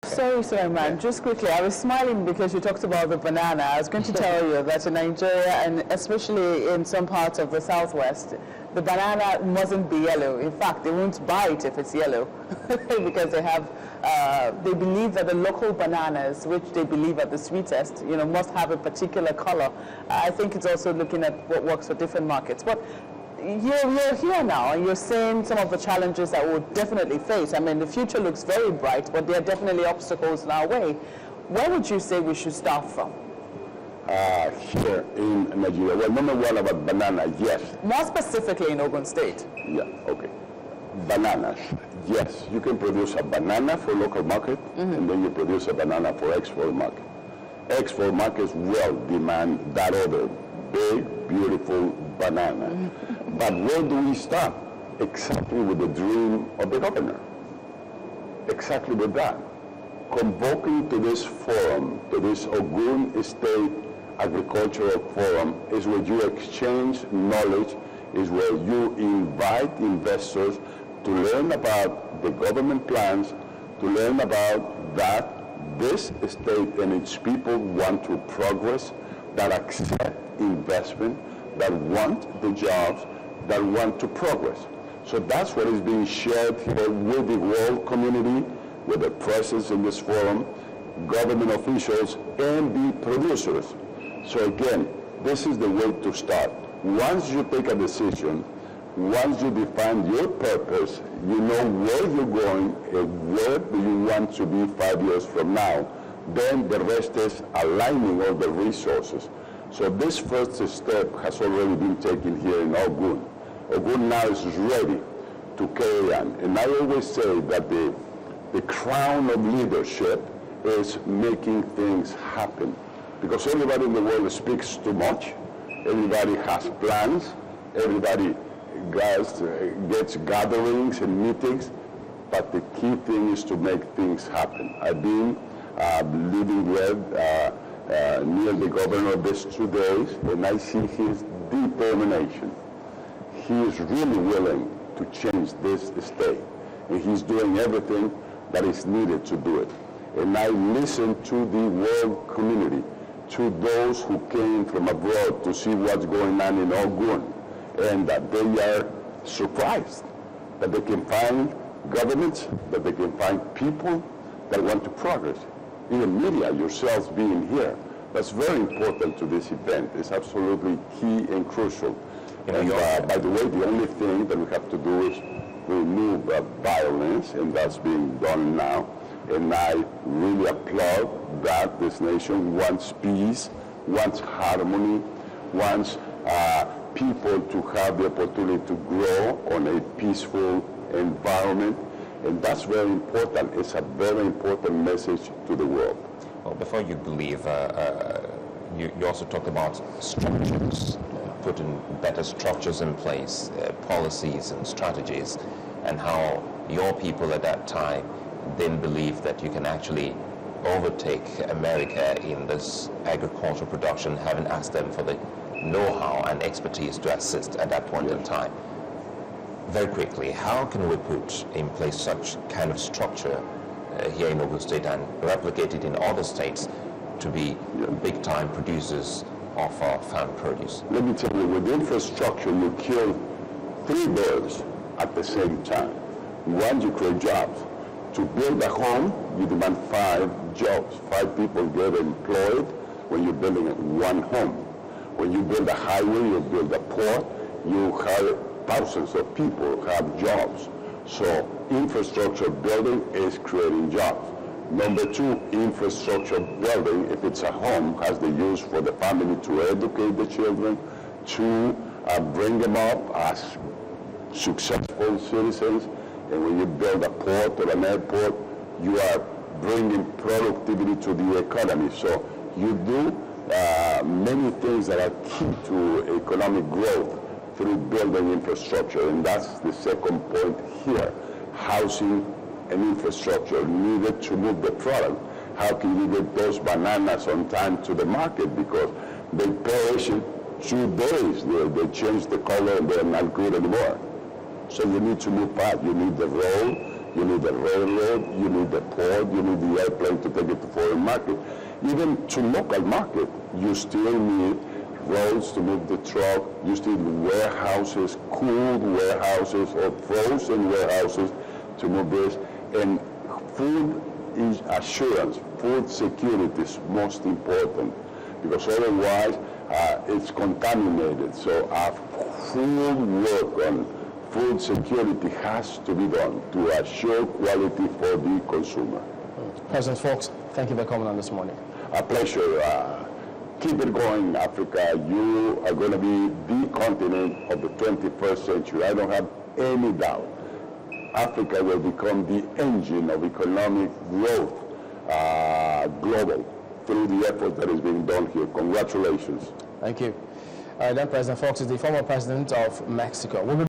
Sorry, man. Just quickly, I was smiling because you talked about the banana. I was going to tell you that in Nigeria, and especially in some parts of the southwest, the banana mustn't be yellow. In fact, they won't buy it if it's yellow because they believe that the local bananas, which they believe are the sweetest, must have a particular color. I think it's also looking at what works for different markets. But you're here now, and you're saying some of the challenges that we'll definitely face. I mean, the future looks very bright, but there are definitely obstacles in our way. Where would you say we should start from? Here in Nigeria, well, number one about banana, yes. More specifically in Ogun State. Yeah, okay. Bananas, yes. You can produce a banana for local market, and then you produce a banana for export market. Export markets will demand that other big, beautiful banana. But where do we start? Exactly with the dream of the governor. Exactly with that. Convoking to this forum, to this Ogun State Agricultural Forum, is where you exchange knowledge, is where you invite investors to learn about the government plans, to learn about that this state and its people want to progress, that accept investment, that want the jobs, that want to progress. So that's what is being shared here with the world community, with the presence in this forum, government officials, and the producers. So again, this is the way to start. Once you take a decision, once you define your purpose, you know where you're going and where do you want to be 5 years from now, then the rest is aligning all the resources. So this first step has already been taken here in Ogun. Ogun now is ready to carry on. And I always say that the crown of leadership is making things happen. Because everybody in the world speaks too much. Everybody has plans. Everybody gets gatherings and meetings. But the key thing is to make things happen. I've been living with near the governor these 2 days, and I see his determination. He is really willing to change this state, and he's doing everything that is needed to do it. And I listen to the world community, to those who came from abroad to see what's going on in Ogun, and that they are surprised that they can find governments, that they can find people that want to progress. Even media, yourselves being here, that's very important to this event. It's absolutely key and crucial. And by the way, the only thing that we have to do is remove violence, and that's being done now. And I really applaud that this nation wants peace, wants harmony, wants people to have the opportunity to grow on a peaceful environment. And that's very important. It's a very important message to the world. Well, before you leave, you also talked about structures, putting better structures in place, policies and strategies, and how your people at that time then believed that you can actually overtake America in this agricultural production, having asked them for the know-how and expertise to assist at that point in time. Very quickly, how can we put in place such kind of structure here in Ogun State and replicate it in other states to be big-time producers of farm produce? Let me tell you, with infrastructure, you kill 3 birds at the same time. One, you create jobs. To build a home, you demand 5 jobs. 5 people get employed when you're building one home. When you build a highway, you build a port, you hire thousands of people who have jobs. So infrastructure building is creating jobs. Number 2, infrastructure building, if it's a home, has the use for the family to educate the children, to bring them up as successful citizens. And when you build a port or an airport, you are bringing productivity to the economy. So you do many things that are key to economic growth through building infrastructure. And that's the second point here. Housing and infrastructure needed to move the product. How can you get those bananas on time to the market? Because they perish in 2 days. They change the color and they're not good anymore. So you need to move fast. You need the road, you need the railroad, you need the port, port, you need the airplane to take it to foreign market. Even to local market, you still need roads to move the truck, you still need warehouses, cooled warehouses or frozen warehouses to move this. And food is assurance, food security is most important, because otherwise it's contaminated. So full work on food security has to be done to assure quality for the consumer. President Fox, thank you for coming on this morning. A pleasure. Keep it going, Africa. You are going to be the continent of the 21st century. I don't have any doubt. Africa will become the engine of economic growth global through the effort that is being done here. Congratulations. Thank you. Then President Fox is the former president of Mexico. We'll be